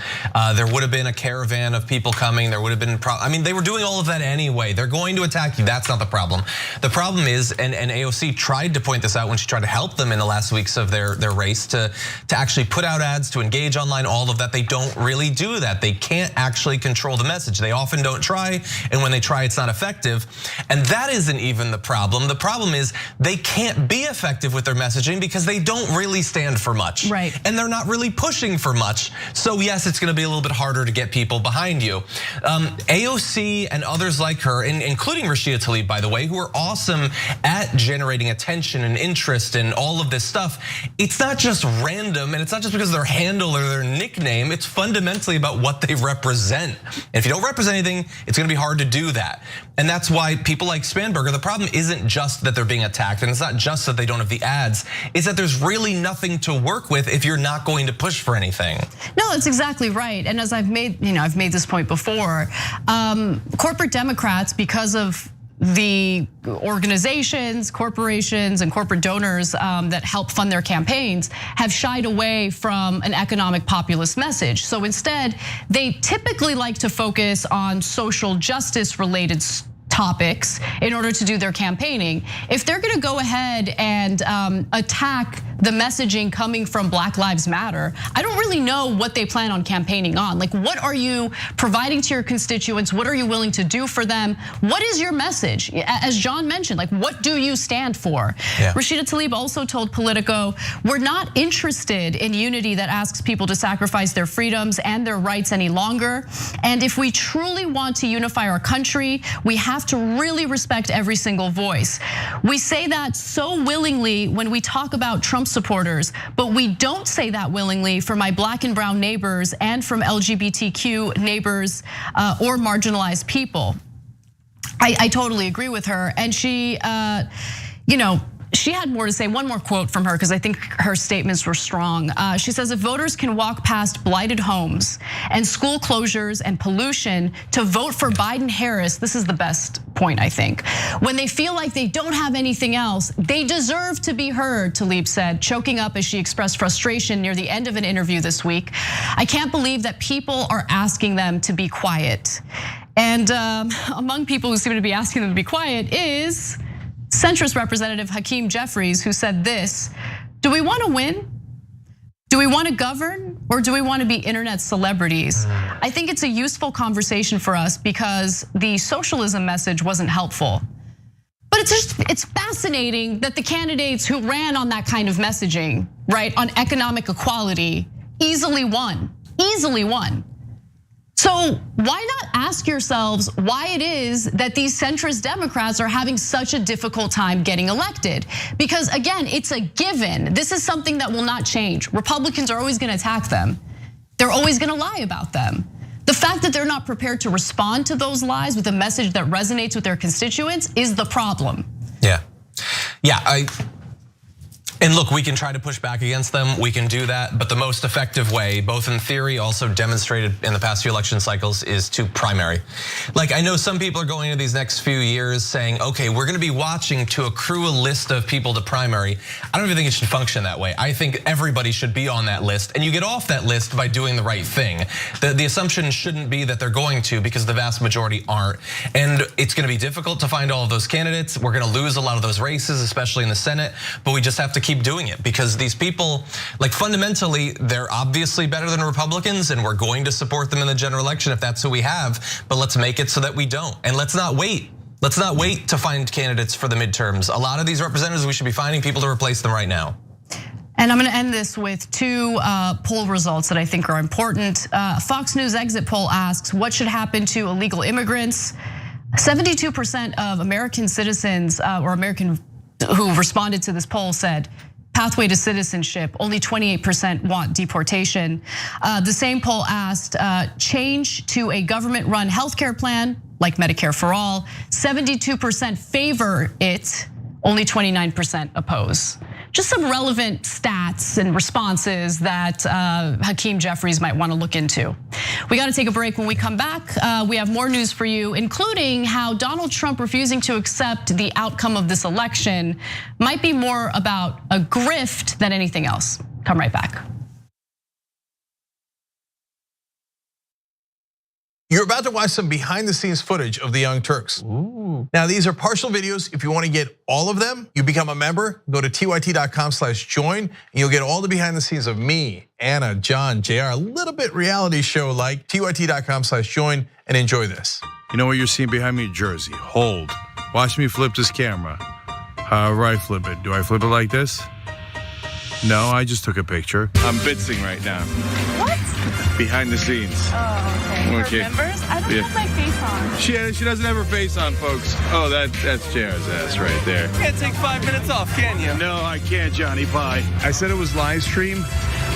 There would have been a caravan of people coming. There would have been, they were doing all of that anyway. They're going to attack you. That's not the problem. The problem is, and AOC tried to point this out when she tried to help them in the last weeks of their race to actually put out ads, to engage online, all of that. They don't really do that. They can't actually control the message. They often don't try, and when they try, it's not effective. And that isn't even the problem. The problem is they can't be effective with their messaging because they don't really stand for much. Right. And they're not really pushing for much. So yes, it's gonna be a little bit harder to get people behind you. AOC and others like her, including Rashida Tlaib, by the way, who are awesome at generating attention and interest and all of this stuff. It's not just random, and it's not just because of their handle or their nickname. It's fundamentally about what they represent. And if you don't represent anything, it's gonna be hard to do that. And that's why people like Spanberger, the problem isn't just that they're being attacked, and it's not just that they don't have the ads, it's that there's really nothing to work with if you're not going to push for anything. No, that's exactly right. And as I've made this point before, corporate Democrats, because of the organizations, corporations, and corporate donors that help fund their campaigns, have shied away from an economic populist message. So instead, they typically like to focus on social justice related topics in order to do their campaigning. If they're gonna go ahead and attack the messaging coming from Black Lives Matter, I don't really know what they plan on campaigning on. Like, what are you providing to your constituents? What are you willing to do for them? What is your message? As John mentioned, like, what do you stand for? Yeah. Rashida Tlaib also told Politico, we're not interested in unity that asks people to sacrifice their freedoms and their rights any longer. And if we truly want to unify our country, we have to really respect every single voice. We say that so willingly when we talk about Trump supporters, but we don't say that willingly for my black and brown neighbors and from LGBTQ neighbors or marginalized people. I totally agree with her, and she, she had more to say. One more quote from her, because I think her statements were strong. She says, if voters can walk past blighted homes and school closures and pollution to vote for Biden-Harris, this is the best point, I think. When they feel like they don't have anything else, they deserve to be heard, Tlaib said, choking up as she expressed frustration near the end of an interview this week. I can't believe that people are asking them to be quiet. And among people who seem to be asking them to be quiet is centrist Representative Hakeem Jeffries, who said this: do we want to win? Do we want to govern, or do we want to be internet celebrities? I think it's a useful conversation for us because the socialism message wasn't helpful. But it's fascinating that the candidates who ran on that kind of messaging, right, on economic equality, easily won, easily won. So why not ask yourselves why it is that these centrist Democrats are having such a difficult time getting elected? Because again, it's a given. This is something that will not change. Republicans are always gonna attack them. They're always gonna lie about them. The fact that they're not prepared to respond to those lies with a message that resonates with their constituents is the problem. Yeah, and look, we can try to push back against them, we can do that, but the most effective way, both in theory, also demonstrated in the past few election cycles, is to primary. Like, I know some people are going into these next few years saying, okay, we're gonna be watching to accrue a list of people to primary. I don't even think it should function that way. I think everybody should be on that list, and you get off that list by doing the right thing. The assumption shouldn't be that they're going to, because the vast majority aren't. And it's gonna be difficult to find all of those candidates. We're gonna lose a lot of those races, especially in the Senate, but we just have to keep doing it, because these people, like, fundamentally, they're obviously better than Republicans, and we're going to support them in the general election if that's who we have, but let's make it so that we don't. And let's not wait. Let's not wait to find candidates for the midterms. A lot of these representatives, we should be finding people to replace them right now. And I'm gonna end this with two poll results that I think are important. Fox News exit poll asks, what should happen to illegal immigrants? 72% of American citizens or American who responded to this poll said pathway to citizenship. Only 28% want deportation. The same poll asked change to a government-run healthcare plan like Medicare for all. 72% favor it. Only 29% oppose. Just some relevant stats and responses that Hakeem Jeffries might want to look into. We got to take a break. When we come back, we have more news for you, including how Donald Trump refusing to accept the outcome of this election might be more about a grift than anything else. Come right back. You're about to watch some behind the scenes footage of the Young Turks. Ooh. Now, these are partial videos. If you want to get all of them, you become a member, go to tyt.com/join, and you'll get all the behind the scenes of me, Anna, John, JR, a little bit reality show like, tyt.com/join, and enjoy this. You know what you're seeing behind me? Jersey, hold. Watch me flip this camera. However I flip it. Do I flip it like this? No, I just took a picture. I'm bitzing right now. What? Behind the scenes. Oh, okay. For members? I don't have my face on. She doesn't have her face on, folks. Oh, that's JR's ass right there. You can't take 5 minutes off, can you? No, I can't, Johnny. Bye. I said it was live stream,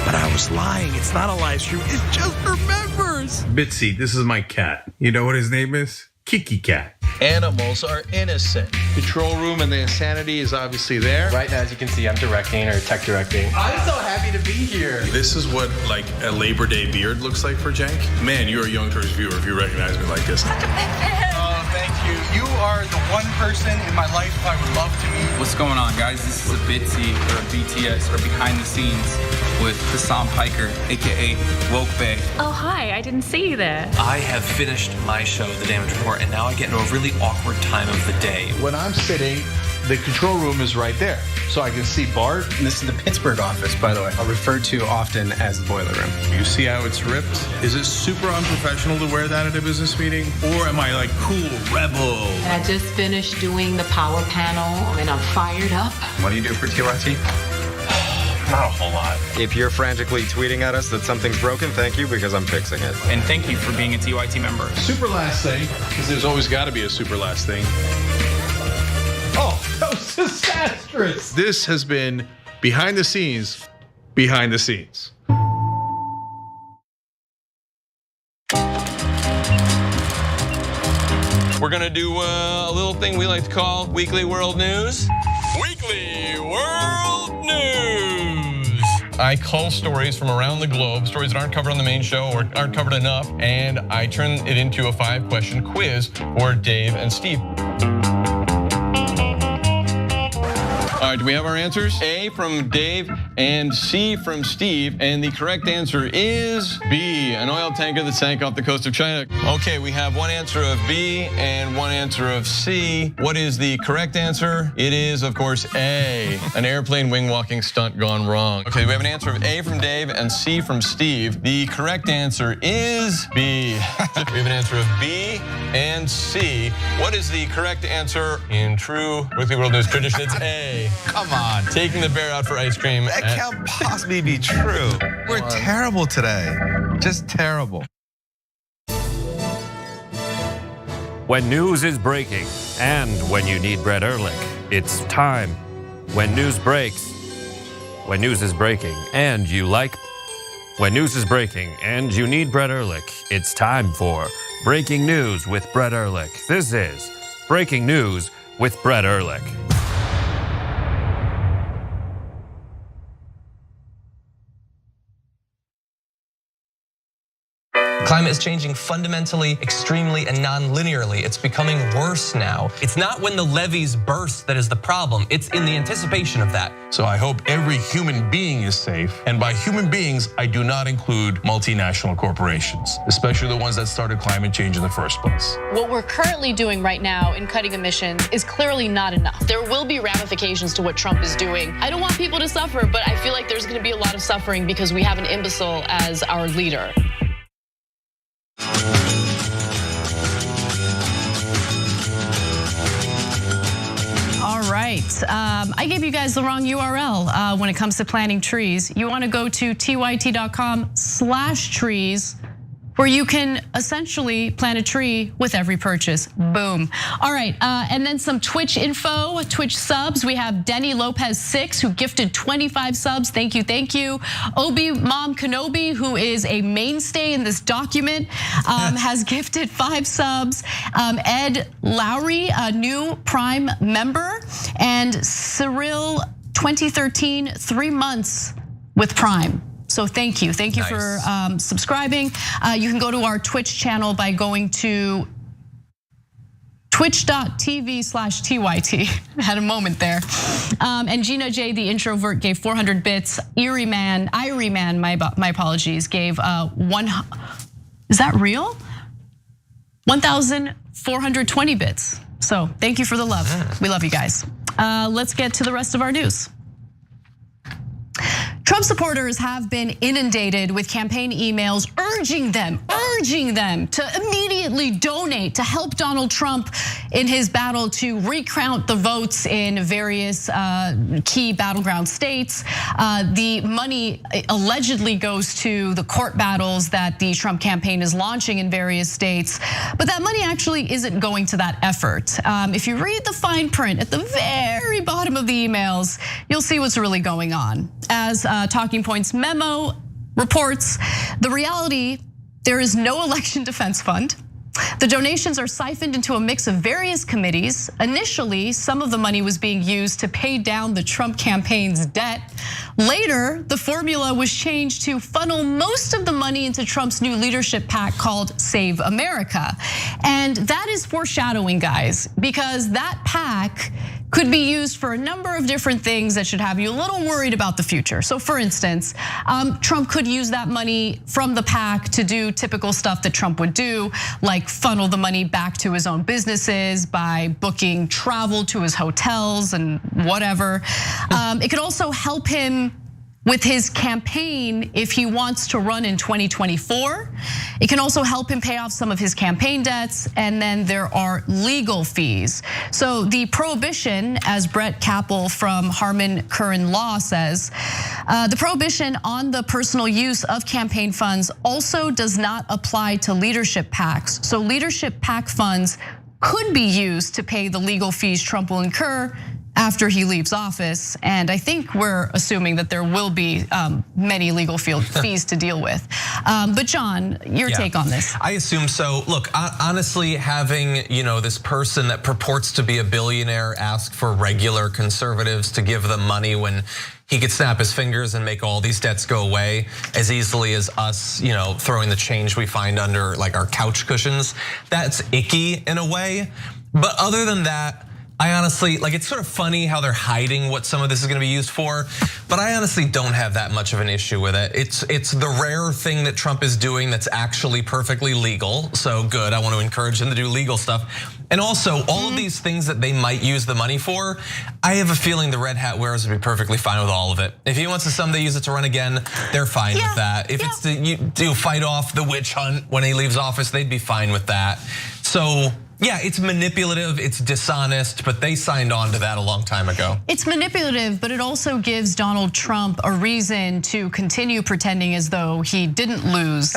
but I was lying. It's not a live stream. It's just for members. Bitsy, this is my cat. You know what his name is? Kiki Cat. Animals are innocent. Control room and the insanity is obviously there. Right now, as you can see, I'm directing or tech directing. I'm so happy to be here. This is what like a Labor Day beard looks like for Cenk. Man, you're a Young Turks viewer if you recognize me like this. Such a big fan. Oh, thank you. You are the one person in my life I would love to meet. What's going on, guys? This is a Bitsy or a BTS or behind the scenes with Hassan Piker, AKA Woke Bay. Oh, hi, I didn't see you there. I have finished my show, The Damage Report, and now I get into a really awkward time of the day. When I'm sitting, the control room is right there. So I can see Bart. This is the Pittsburgh office, by the way. I'll refer to often as the boiler room. You see how it's ripped? Is it super unprofessional to wear that at a business meeting? Or am I like cool rebel? I just finished doing the power panel and I'm fired up. What do you do for TYT? Not a whole lot. If you're frantically tweeting at us that something's broken, thank you, because I'm fixing it. And thank you for being a TYT member. Super last thing, because there's always got to be a super last thing. Oh, that was disastrous. This has been behind the scenes, behind the scenes. We're gonna do a little thing we like to call Weekly World News. Weekly World News. I cull stories from around the globe, stories that aren't covered on the main show or aren't covered enough, and I turn it into a 5-question quiz for Dave and Steve. All right, do we have our answers? A from Dave and C from Steve, and the correct answer is B, an oil tanker that sank off the coast of China. Okay, we have one answer of B and one answer of C. What is the correct answer? It is, of course, A, an airplane wing walking stunt gone wrong. Okay, we have an answer of A from Dave and C from Steve. The correct answer is B. We have an answer of B and C. What is the correct answer in true Weekly World News tradition? It's A. Come on. Taking the bear out for ice cream. That can't possibly be true. We're terrible today. Just terrible. When news is breaking and when you need Brett Ehrlich, it's time. When news breaks, when news is breaking and you like. When news is breaking and you need Brett Ehrlich, it's time for Breaking News with Brett Ehrlich. This is Breaking News with Brett Ehrlich. Climate is changing fundamentally, extremely, and non-linearly. It's becoming worse now. It's not when the levees burst that is the problem. It's in the anticipation of that. So I hope every human being is safe. And by human beings, I do not include multinational corporations, especially the ones that started climate change in the first place. What we're currently doing right now in cutting emissions is clearly not enough. There will be ramifications to what Trump is doing. I don't want people to suffer, but I feel like there's gonna be a lot of suffering because we have an imbecile as our leader. All right, I gave you guys the wrong URL when it comes to planting trees. You wanna go to tyt.com/trees, where you can essentially plant a tree with every purchase. Boom. All right, and then some Twitch info, Twitch subs. We have Denny Lopez 6, who gifted 25 subs. Thank you, thank you. Obi Mom Kenobi, who is a mainstay in this document, has gifted 5 subs. Ed Lowry, a new Prime member, and Cyril 2013, 3 months with Prime. So thank you for subscribing. You can go to our Twitch channel by going to twitch.tv/TYT. Had a moment there. And Gina J, the introvert, gave 400 bits. Irie Man, my apologies, gave is that real? 1,420 bits. So thank you for the love. We love you guys. Let's get to the rest of our news. Trump supporters have been inundated with campaign emails urging them to immediately donate to help Donald Trump in his battle to recount the votes in various key battleground states. The money allegedly goes to the court battles that the Trump campaign is launching in various states, but that money actually isn't going to that effort. If you read the fine print at the very bottom of the emails, you'll see what's really going on. As Talking Points memo reports, the reality, there is no election defense fund. The donations are siphoned into a mix of various committees. Initially, some of the money was being used to pay down the Trump campaign's debt. Later, the formula was changed to funnel most of the money into Trump's new leadership PAC called Save America. And that is foreshadowing, guys, because that PAC could be used for a number of different things that should have you a little worried about the future. So for instance, Trump could use that money from the PAC to do typical stuff that Trump would do, like funnel the money back to his own businesses by booking travel to his hotels and whatever. It could also help him with his campaign if he wants to run in 2024. It can also help him pay off some of his campaign debts, and then there are legal fees. So the prohibition, as Brett Capel from Harman Curran Law says, the prohibition on the personal use of campaign funds also does not apply to leadership PACs. So leadership PAC funds could be used to pay the legal fees Trump will incur after he leaves office, and I think we're assuming that there will be many legal fees to deal with. But John, your take on this? I assume so. Look, honestly, having this person that purports to be a billionaire ask for regular conservatives to give them money when he could snap his fingers and make all these debts go away as easily as us, throwing the change we find under like our couch cushions. That's icky in a way. But other than that, I honestly, it's sort of funny how they're hiding what some of this is gonna be used for, but I honestly don't have that much of an issue with it. It's the rare thing that Trump is doing that's actually perfectly legal, so good, I want to encourage him to do legal stuff. And also, all of these things that they might use the money for, I have a feeling the red hat wearers would be perfectly fine with all of it. If he wants to someday use it to run again, they're fine with that. If it's to fight off the witch hunt when he leaves office, they'd be fine with that. So Yeah, it's manipulative, it's dishonest, but they signed on to that a long time ago. It's manipulative, but it also gives Donald Trump a reason to continue pretending as though he didn't lose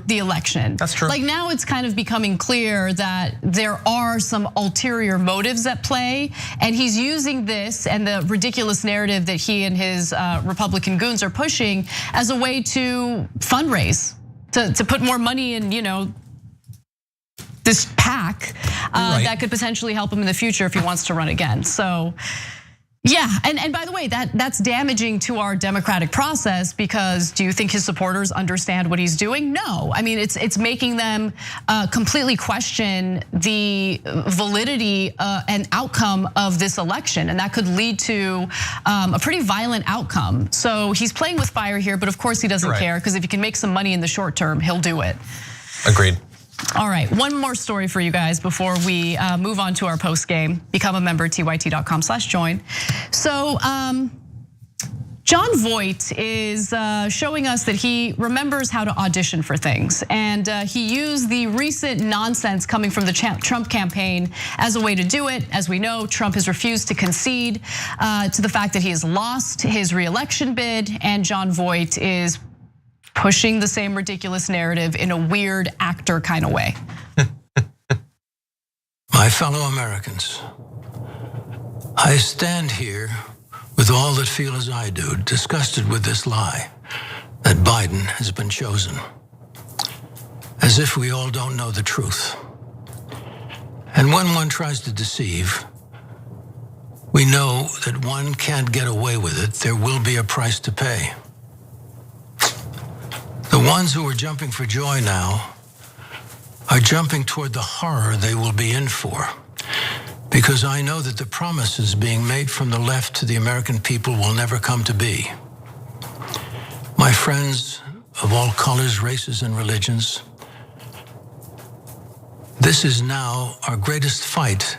the election. That's true. Like now it's kind of becoming clear that there are some ulterior motives at play, and he's using this and the ridiculous narrative that he and his Republican goons are pushing as a way to fundraise, to put more money in, this PAC that could potentially help him in the future if he wants to run again. So, yeah, and by the way, that's damaging to our democratic process, because do you think his supporters understand what he's doing? No, I mean it's making them completely question the validity and outcome of this election, and that could lead to a pretty violent outcome. So he's playing with fire here, but of course he doesn't care, because if he can make some money in the short term, he'll do it. Agreed. All right, one more story for you guys before we move on to our post game. Become a member, tyt.com/join. So John Voight is showing us that he remembers how to audition for things, and he used the recent nonsense coming from the Trump campaign as a way to do it. As we know, Trump has refused to concede to the fact that he has lost his re-election bid, and John Voight is pushing the same ridiculous narrative in a weird actor kind of way. My fellow Americans, I stand here with all that feel as I do, disgusted with this lie that Biden has been chosen, as if we all don't know the truth. And when one tries to deceive, we know that one can't get away with it. There will be a price to pay. The ones who are jumping for joy now are jumping toward the horror they will be in for, because I know that the promises being made from the left to the American people will never come to be. My friends of all colors, races, and religions, this is now our greatest fight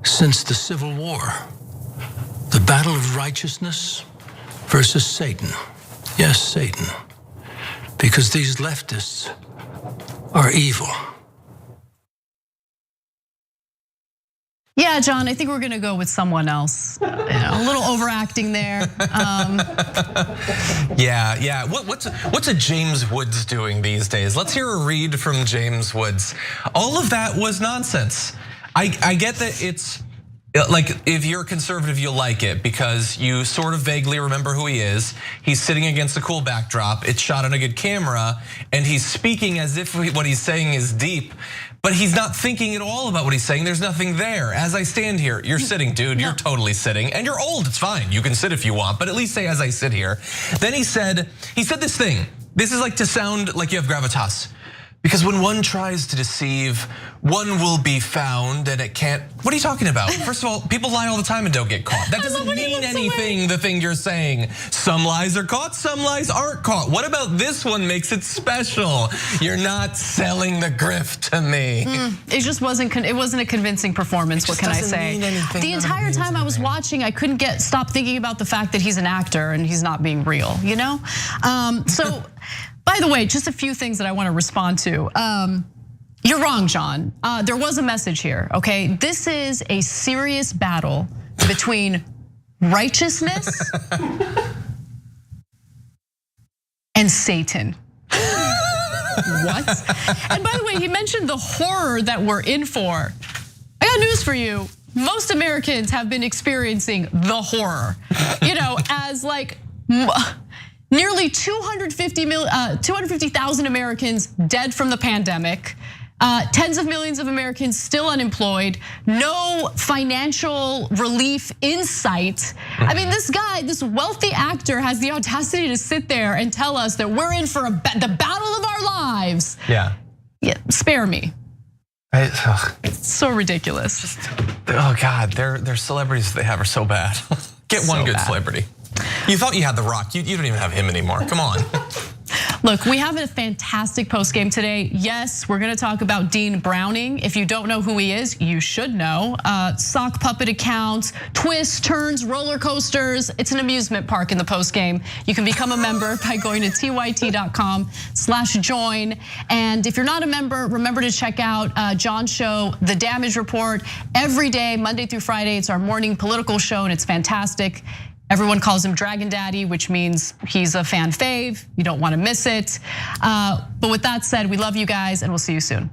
since the Civil War. The battle of righteousness versus Satan. Yes, Satan. Because these leftists are evil. Yeah, John, I think we're gonna go with someone else. A little overacting there. Yeah. What's a James Woods doing these days? Let's hear a read from James Woods. All of that was nonsense. I get that it's like, if you're a conservative, you'll like it because you sort of vaguely remember who he is. He's sitting against a cool backdrop. It's shot on a good camera, and he's speaking as if what he's saying is deep, but he's not thinking at all about what he's saying. There's nothing there. As I stand here, you're sitting, dude. You're totally sitting, and you're old. It's fine. You can sit if you want, but at least say as I sit here. Then he said this thing. This is like to sound like you have gravitas. Because when one tries to deceive, one will be found, and it can't. What are you talking about? First of all, people lie all the time and don't get caught. That doesn't mean anything, the thing you're saying. Some lies are caught, some lies aren't caught. What about this one makes it special? You're not selling the grift to me. It just wasn't a convincing performance, what can I say? The entire time I was watching, I couldn't stop thinking about the fact that he's an actor and he's not being real, So, by the way, just a few things that I want to respond to. You're wrong, John. There was a message here, okay? This is a serious battle between righteousness and Satan. What? And by the way, he mentioned the horror that we're in for. I got news for you. Most Americans have been experiencing the horror, as like nearly 250,000 Americans dead from the pandemic. Tens of millions of Americans still unemployed, no financial relief in sight. I mean, this guy, this wealthy actor has the audacity to sit there and tell us that we're in for the battle of our lives. Yeah, spare me. It's so ridiculous. Oh God, their celebrities they have are so bad. Get one good celebrity. You thought you had The Rock, you don't even have him anymore, come on. Look, we have a fantastic post game today. Yes, we're gonna talk about Dean Browning. If you don't know who he is, you should know. Sock puppet accounts, twists, turns, roller coasters. It's an amusement park in the post game. You can become a member by going to tyt.com/join. And if you're not a member, remember to check out John's show, The Damage Report. Every day, Monday through Friday, it's our morning political show and it's fantastic. Everyone calls him Dragon Daddy, which means he's a fan fave. You don't want to miss it. But with that said, we love you guys and we'll see you soon.